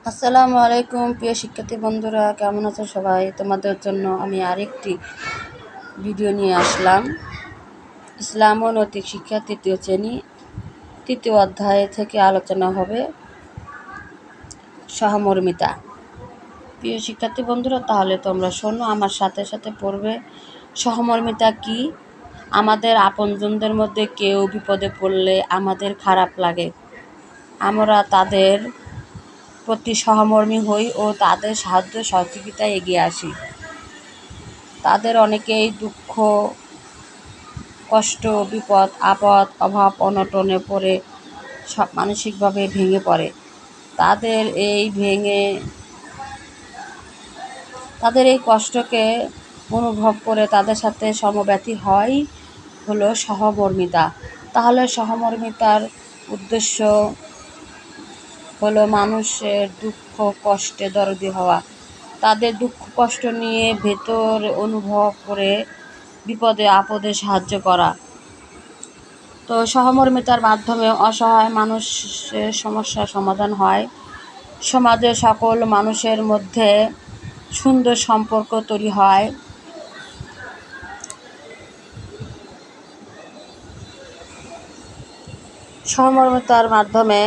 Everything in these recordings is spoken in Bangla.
আসসালামু আলাইকুম প্রিয় শিক্ষার্থী বন্ধুরা, কেমন আছো সবাই? তোমাদের জন্য আমি আরেকটি ভিডিও নিয়ে আসলাম। ইসলাম ও নৈতিক শিক্ষা তৃতীয় শ্রেণী তৃতীয় অধ্যায় থেকে আলোচনা হবে সহমর্মিতা। প্রিয় শিক্ষার্থী বন্ধুরা, তাহলে তোমরা শোনো, আমার সাথে সাথে পড়বে। সহমর্মিতা কি? আমাদের আপনজনদের মধ্যে কেউ বিপদে পড়লে আমাদের খারাপ লাগে। আমরা তাদের প্রতি সহমর্মী হই ও তাদের সাহায্য সহযোগিতায় এগিয়ে আসি। তাদের অনেকেই দুঃখ, কষ্ট, বিপদ, আপদ, অভাব, অনটনে পড়ে মানসিকভাবে ভেঙে পড়ে। তাদের এই কষ্টকে অনুভব করে তাদের সাথে সমব্যথী হয় হলো সহমর্মিতা। তাহলে সহমর্মিতার উদ্দেশ্য হলো মানুষের দুঃখ কষ্টে দরদি হওয়া, তাদের দুঃখ কষ্ট নিয়ে ভেতর অনুভব করে বিপদে আপদে সাহায্য করা। তো সহমর্মিতার মাধ্যমে অসহায় মানুষের সমস্যার সমাধান হয়। সমাজের সকল মানুষের মধ্যে সুন্দর সম্পর্ক তৈরি হয়। সহমর্মিতার মাধ্যমে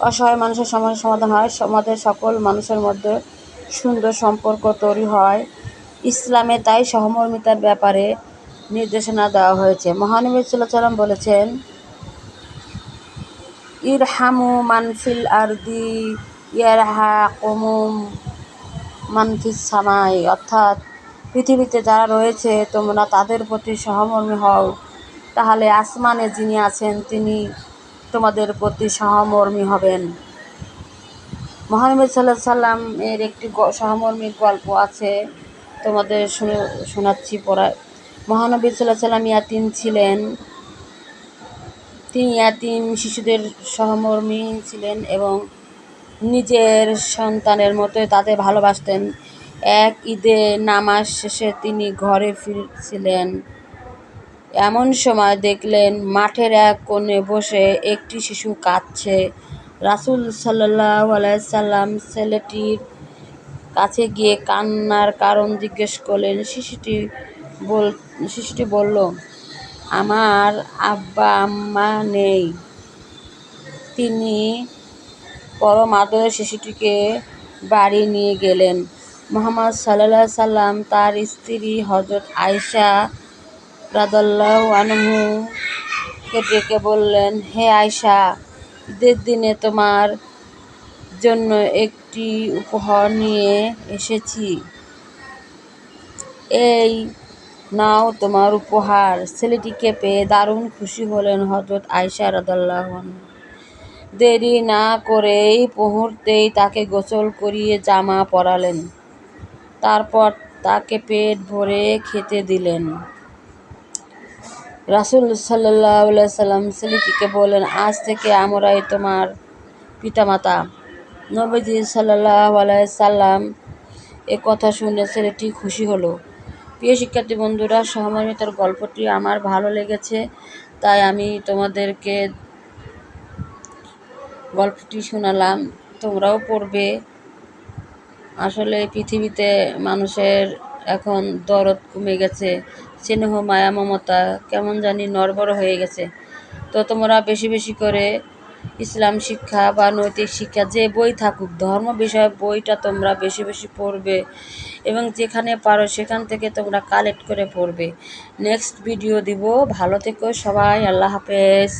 অসহায় মানুষের সমস্যার সমাধান হয়। সমাজের সকল মানুষের মধ্যে সুন্দর সম্পর্ক তৈরি হয়। ইসলামে তাই সহমর্মিতার ব্যাপারে নির্দেশনা দেওয়া হয়েছে। মহানবী সাল্লাল্লাহু আলাইহি ওয়াসাল্লাম বলেছেন, ইরহামু মানফিল আরদি ইয়ারহাকুমুম মানফিস সামাই, অর্থাৎ পৃথিবীতে যারা রয়েছে তোমরা তাদের প্রতি সহমর্মী হও, তাহলে আসমানে যিনি আছেন তিনি তোমাদের প্রতি সহমর্মী হবেন। মহানবী সাল্লাল্লাহু আলাইহি ওয়াসাল্লাম এর একটি সহমর্মীর গল্প আছে, তোমাদের শোনাচ্ছি পড়ায়। মহানবী সাল্লাল্লাহু আলাইহি ওয়াসাল্লাম ইয়াতীম ছিলেন। তিনি ইয়াতীম শিশুদের সহমর্মী ছিলেন এবং নিজের সন্তানের মতোই তাদের ভালোবাসতেন। এক ঈদে নামাজ শেষে তিনি ঘরে ফিরছিলেন। এমন সময় দেখলেন মাঠের এক কোণে বসে একটি শিশু কাঁদছে। রাসূল সাল্লাল্লাহু আলাইহি ওয়াসাল্লাম ছেলেটির কাছে গিয়ে কান্নার কারণ জিজ্ঞেস করলেন। শিশুটি বলল, আমার আব্বা আম্মা নেই। তিনি পরম আদরে শিশুটিকে বাড়ি নিয়ে গেলেন। মুহাম্মদ সাল্লাল্লাহু আলাইহি ওয়াসাল্লাম তার স্ত্রী হযরত আয়েশা রাদিয়াল্লাহু আনহাকে ডেকে বললেন, হে আয়েশা, ঈদের দিনে তোমার জন্য একটি উপহার নিয়ে এসেছি। এই নাও তোমার উপহার। ছেলেটিকে পেয়ে দারুণ খুশি হলেন হযরত আয়েশা রাদিয়াল্লাহু আনহা। দেরি না করেই মুহূর্তেই তাকে গোসল করিয়ে জামা পরালেন। তারপর তাকে পেট ভরে খেতে দিলেন। রাসূল সাল্লাল্লাহু আলাইহি ওয়াসাল্লাম ছেলেটিকে বললেন, আজ থেকে আমরাই তোমার পিতামাতা। নবীজি সাল্লাল্লাহু আলাইহি ওয়াসাল্লাম এ কথা শুনে ছেলেটি খুশি হলো। প্রিয় শিক্ষার্থী বন্ধুরা, সহমর্মিতার গল্পটি আমার ভালো লেগেছে, তাই আমি তোমাদেরকে গল্পটি শোনালাম। তোমরাও পড়বে। আসলে পৃথিবীতে মানুষের এখন দরদ কমে গেছে, স্নেহ মায়া মমতা কেমন জানি নড়বড় হয়ে গেছে। তো তোমরা বেশি বেশি করে ইসলাম শিক্ষা বা নৈতিক শিক্ষা যে বই থাকুক, ধর্ম বিষয়ক বইটা তোমরা বেশি বেশি পড়বে এবং যেখানে পারো সেখান থেকে তোমরা কালেক্ট করে পড়বে। নেক্সট ভিডিও দিব। ভালো থেকো সবাই। আল্লাহ হাফেজ।